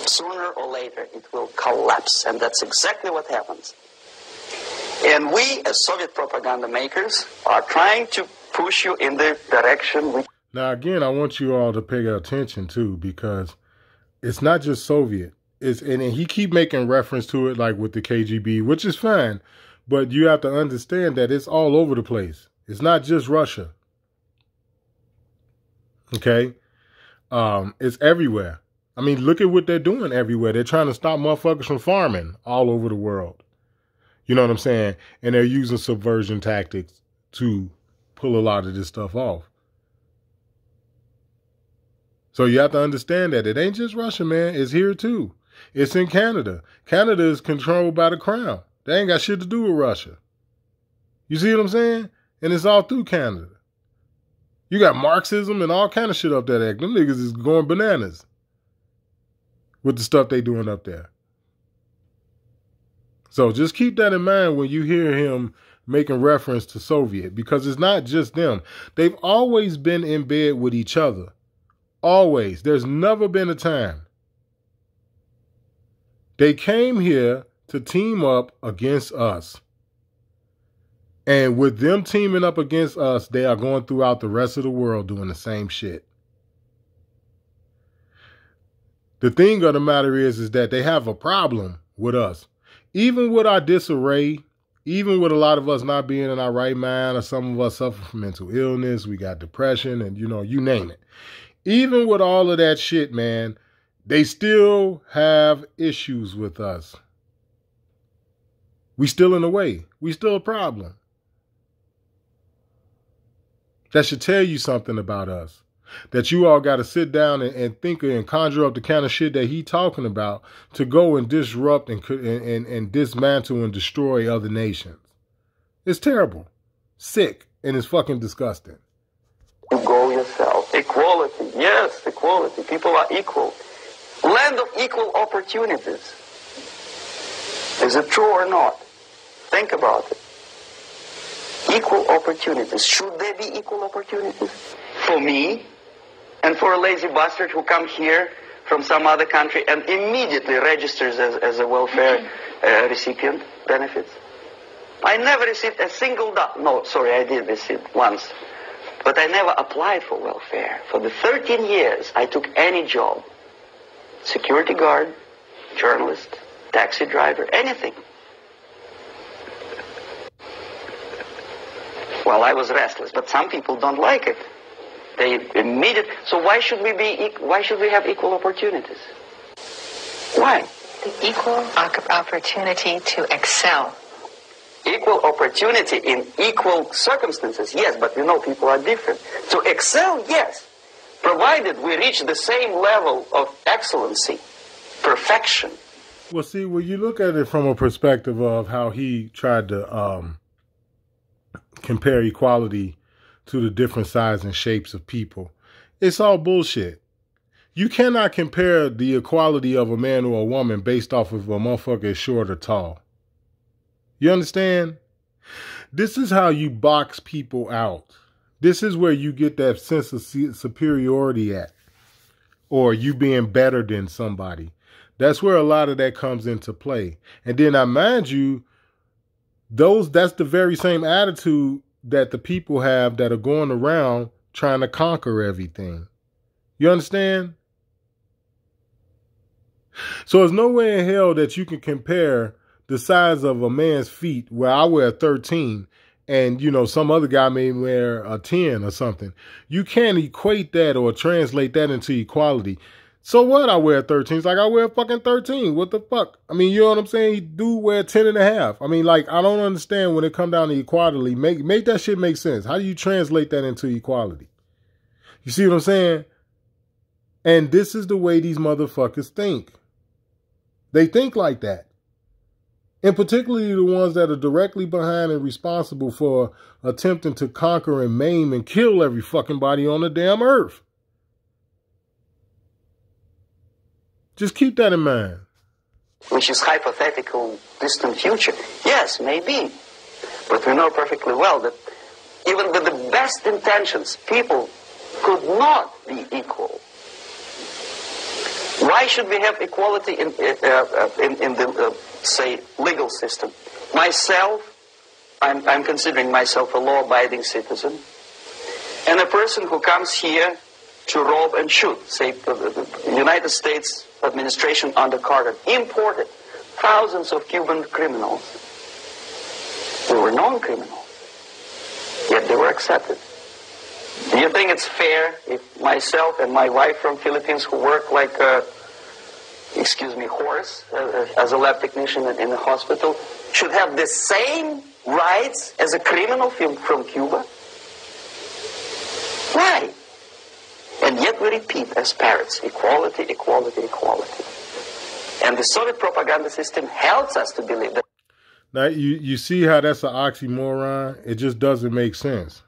Sooner or later, it will collapse, and that's exactly what happens. And we, as Soviet propaganda makers, are trying to push you in the direction which... Now, again, I want you all to pay attention, too, because it's not just Soviet. And he keep making reference to it, like with the KGB, which is fine. But you have to understand that it's all over the place. It's not just Russia. Okay? It's everywhere. I mean, look at what they're doing everywhere. They're trying to stop motherfuckers from farming all over the world. You know what I'm saying? And they're using subversion tactics to pull a lot of this stuff off. So you have to understand that it ain't just Russia, man. It's here too. It's in Canada. Canada is controlled by the crown. They ain't got shit to do with Russia. You see what I'm saying? And it's all through Canada. You got Marxism and all kind of shit up there. Them niggas is going bananas with the stuff they doing up there. So just keep that in mind when you hear him making reference to Soviet, because it's not just them. They've always been in bed with each other. Always. There's never been a time. They came here to team up against us. And with them teaming up against us, they are going throughout the rest of the world doing the same shit. The thing of the matter is that they have a problem with us. Even with our disarray, even with a lot of us not being in our right mind, or some of us suffer from mental illness, we got depression, and you name it. Even with all of that shit, man, they still have issues with us. We still in the way. We still a problem. That should tell you something about us. That you all got to sit down and think and conjure up the kind of shit that he talking about to go and disrupt and dismantle and destroy other nations. It's terrible, sick, and it's fucking disgusting. You go yourself. Equality. Yes, equality. People are equal. Land of equal opportunities. Is it true or not? Think about it. Equal opportunities. Should there be equal opportunities? For me, and for a lazy bastard who come here from some other country and immediately registers as a welfare recipient, benefits. I never received a single dollar. No, sorry, I did receive once. But I never applied for welfare. For the 13 years, I took any job. Security guard, journalist, taxi driver, anything. Well, I was restless, but some people don't like it. They immediately. So why should we have equal opportunities? Why? The equal opportunity to excel. Equal opportunity in equal circumstances, yes, but people are different. To excel, yes, provided we reach the same level of excellency, perfection. Well, see, when you look at it from a perspective of how he tried to compare equality to the different sizes and shapes of people, it's all bullshit. You cannot compare the equality of a man or a woman based off of a motherfucker is short or tall. You understand? This is how you box people out. This is where you get that sense of superiority at, or you being better than somebody. That's where a lot of that comes into play. And then I mind you, that's the very same attitude that the people have that are going around trying to conquer everything. You understand? So there's no way in hell that you can compare the size of a man's feet where I wear 13 and, you know, some other guy may wear a 10 or something. You can't equate that or translate that into equality. So what? I wear 13. It's like I wear fucking 13. What the fuck? I mean, you know what I'm saying? You do wear 10 and a half. I mean, like, I don't understand when it come down to equality. Make that shit make sense. How do you translate that into equality? You see what I'm saying? And this is the way these motherfuckers think. They think like that. And particularly the ones that are directly behind and responsible for attempting to conquer and maim and kill every fucking body on the damn earth. Just keep that in mind. Which is hypothetical, distant future. Yes, maybe. But we know perfectly well that even with the best intentions, people could not be equal. Why should we have equality in the, say, legal system? Myself, I'm considering myself a law-abiding citizen, and a person who comes here to rob and shoot, say, the United States administration under Carter imported thousands of Cuban criminals who were non-criminals, yet they were accepted. Do you think it's fair if myself and my wife from Philippines, who work like a, excuse me, horse as a lab technician in a hospital, should have the same rights as a criminal from Cuba? Why? And yet we repeat as parrots, equality, equality, equality. And the Soviet propaganda system helps us to believe that. Now, you see how that's an oxymoron? It just doesn't make sense.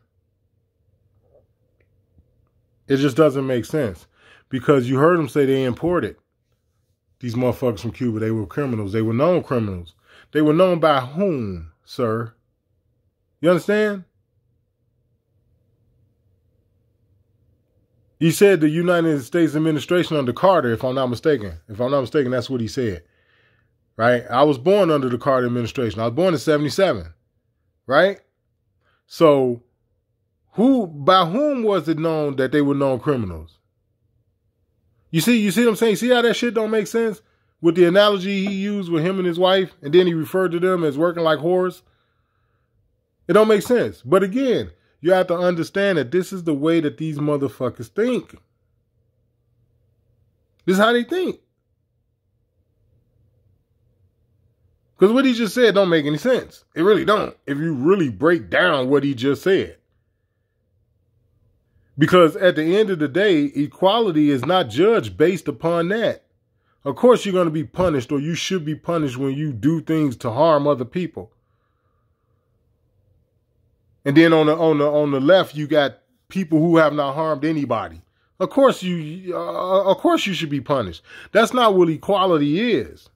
It just doesn't make sense. Because you heard them say they imported these motherfuckers from Cuba. They were criminals. They were known criminals. They were known by whom, sir? You understand? He said the United States administration under Carter, if I'm not mistaken. If I'm not mistaken, that's what he said. Right? I was born under the Carter administration. I was born in 1977. Right? So, by whom was it known that they were known criminals? You see what I'm saying? See how that shit don't make sense? With the analogy he used with him and his wife, and then he referred to them as working like whores. It don't make sense. But again, you have to understand that this is the way that these motherfuckers think. This is how they think. Because what he just said don't make any sense. It really don't. If you really break down what he just said. Because at the end of the day, equality is not judged based upon that. Of course you're going to be punished, or you should be punished when you do things to harm other people. And then on the left, you got people who have not harmed anybody. Of course you should be punished. That's not what equality is.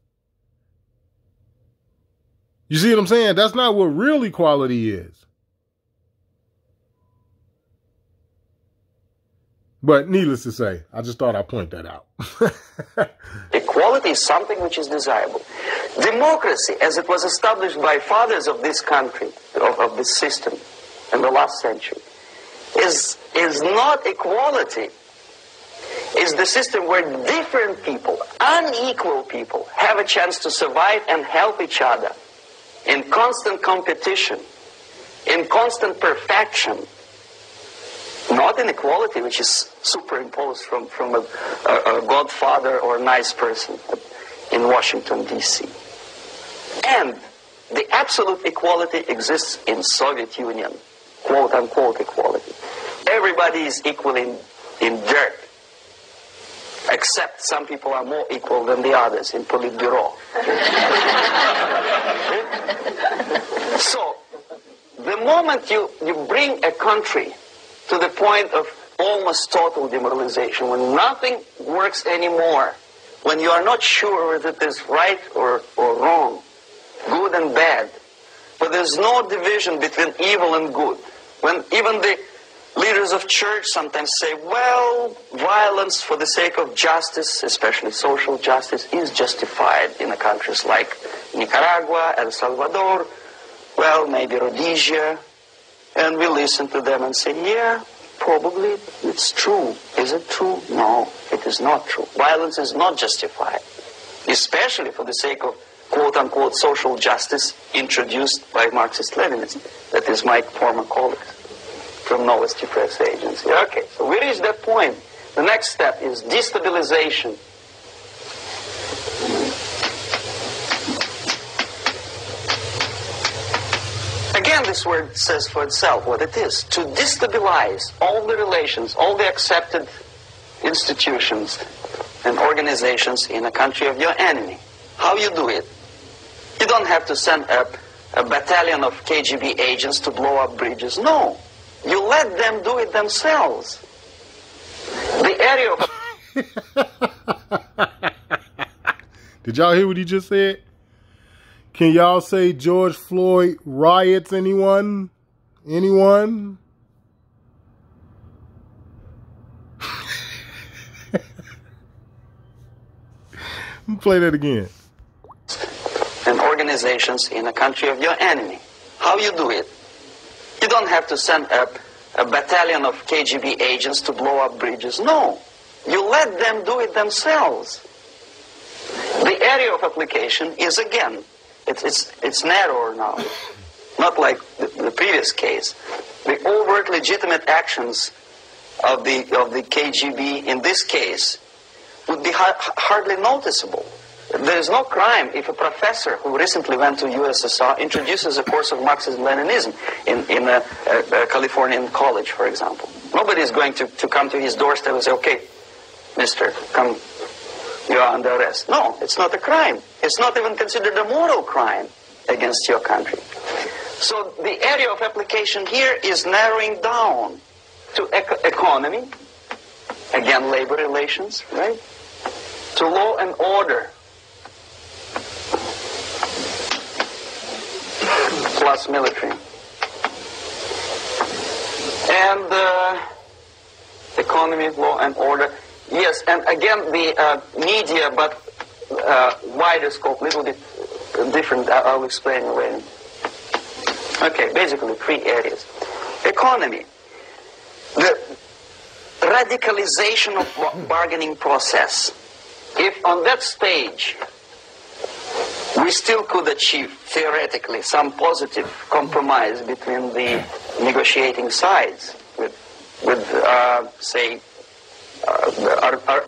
You see what I'm saying? That's not what real equality is. But needless to say, I just thought I'd point that out. Equality is something which is desirable. Democracy, as it was established by fathers of this country, of this system in the last century, is not equality. It's the system where different people, unequal people, have a chance to survive and help each other in constant competition, in constant perfection. Not inequality, which is superimposed from a godfather or nice person in Washington, D.C. And the absolute equality exists in Soviet Union, quote-unquote equality. Everybody is equal in dirt, except some people are more equal than the others in Politburo. So, the moment you bring a country to the point of almost total demoralization, when nothing works anymore, when you are not sure whether it is right or wrong, good and bad, but there's no division between evil and good, when even the leaders of church sometimes say, well, violence for the sake of justice, especially social justice, is justified in countries like Nicaragua, El Salvador, well, maybe Rhodesia. And we listen to them and say, yeah, probably it's true. Is it true? No, it is not true. Violence is not justified, especially for the sake of quote-unquote social justice introduced by Marxist-Leninists. That is my former colleagues from Novosti Press Agency. Okay, so we reached that point. The next step is destabilization. Again, this word says for itself what it is. To destabilize all the relations, all the accepted institutions and organizations in a country of your enemy. How you do it? You don't have to send a battalion of KGB agents to blow up bridges. No. You let them do it themselves. The area of... Did y'all hear what he just said? Can y'all say George Floyd riots, anyone? Anyone? Let me play that again. And organizations in a country of your enemy. How you do it? You don't have to send a battalion of KGB agents to blow up bridges. No. You let them do it themselves. The area of application is, again, it's narrower now. Not like the previous case. The overt legitimate actions of the KGB in this case would be hardly noticeable. There is no crime if a professor who recently went to USSR introduces a course of Marxism-Leninism in a Californian college, for example. Nobody is going to come to his doorstep and say, okay, mister, come, you are under arrest. No, it's not a crime. It's not even considered a moral crime against your country. So the area of application here is narrowing down to economy, again, labor relations, right? To law and order, plus military. And economy, law and order. Yes, and again, the media, but wider scope, a little bit different. I'll explain later. Okay, basically 3 areas. Economy. The radicalization of bargaining process. If on that stage we still could achieve, theoretically, some positive compromise between the negotiating sides with say,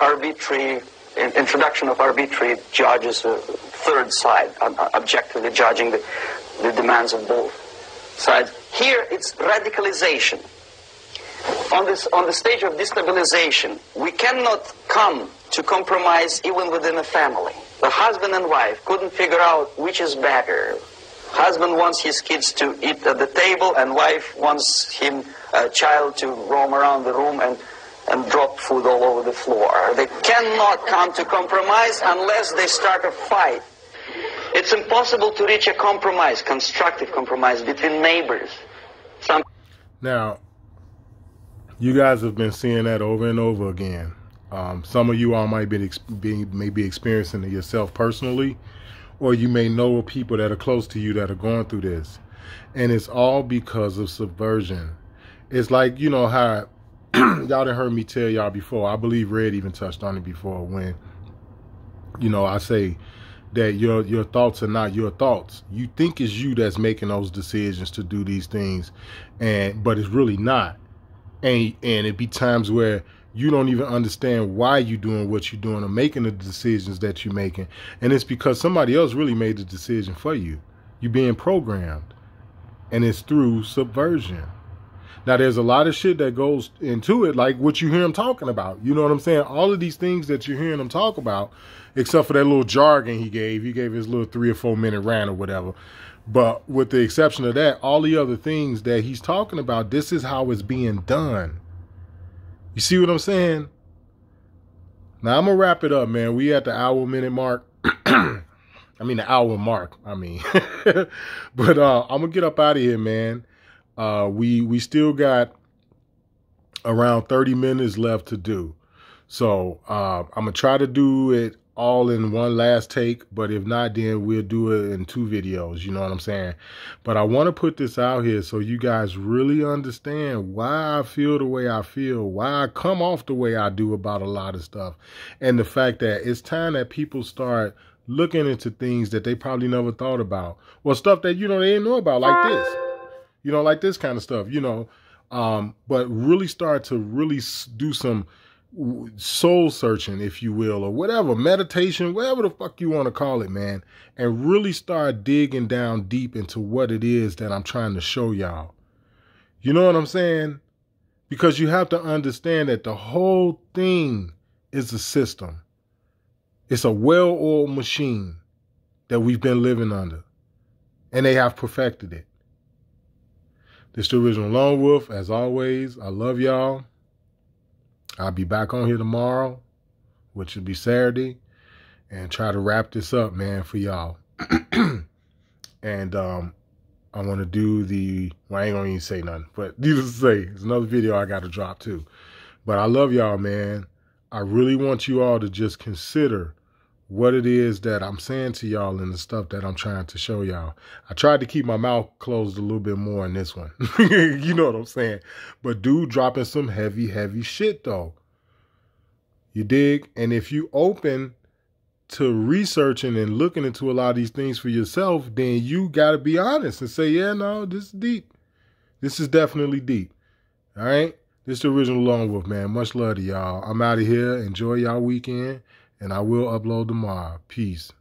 arbitrary, introduction of arbitrary judges, a third side, objectively judging the demands of both sides. Here it's radicalization. On the stage of destabilization, we cannot come to compromise even within a family. The husband and wife couldn't figure out which is better. Husband wants his kids to eat at the table, and wife wants a child to roam around the room and drop food all over the floor. They cannot come to compromise unless they start a fight. It's impossible to reach a compromise, constructive compromise between neighbors. Now, you guys have been seeing that over and over again. Some of you all might be experiencing it yourself personally, or you may know people that are close to you that are going through this. And it's all because of subversion. It's like, you know how y'all done heard me tell y'all before. I believe Red even touched on it before when, you know, I say that your thoughts are not your thoughts. You think it's you that's making those decisions to do these things, but it's really not. And it be times where you don't even understand why you're doing what you're doing or making the decisions that you're making. And it's because somebody else really made the decision for you. You're being programmed. And it's through subversion. Now, there's a lot of shit that goes into it, like what you hear him talking about. You know what I'm saying? All of these things that you're hearing him talk about, except for that little jargon he gave his little 3 or 4 minute rant or whatever. But with the exception of that, all the other things that he's talking about, this is how it's being done. You see what I'm saying? Now, I'm going to wrap it up, man. We at the hour-minute mark. I mean, the hour mark, I mean. But I'm going to get up out of here, man. We still got around 30 minutes left to do. So I'm going to try to do it all in one last take, but if not, then we'll do it in 2 videos, you know what I'm saying? But I want to put this out here so you guys really understand why I feel the way I feel, why I come off the way I do about a lot of stuff, and the fact that it's time that people start looking into things that they probably never thought about, or stuff that, you know, they didn't know about, like this, you know, like this kind of stuff, you know, but really start to really do some soul searching, if you will, or whatever, meditation, whatever the fuck you want to call it, man, and really start digging down deep into what it is that I'm trying to show y'all. You know what I'm saying? Because you have to understand that the whole thing is a system. It's a well-oiled machine that we've been living under, and they have perfected it. This is the original Lone Wolf. As always, I love y'all. I'll be back on here tomorrow, which will be Saturday, and try to wrap this up, man, for y'all. And I want to do well, I ain't going to even say nothing, but needless to say, it's another video I got to drop too. But I love y'all, man. I really want you all to just consider what it is that I'm saying to y'all and the stuff that I'm trying to show y'all. I tried to keep my mouth closed a little bit more in this one. You know what I'm saying? But dude dropping some heavy, heavy shit though. You dig? And if you open to researching and looking into a lot of these things for yourself, then you got to be honest and say, yeah, no, this is deep. This is definitely deep. All right? This is the original Lone Wolf, man. Much love to y'all. I'm out of here. Enjoy y'all weekend. And I will upload tomorrow. Peace.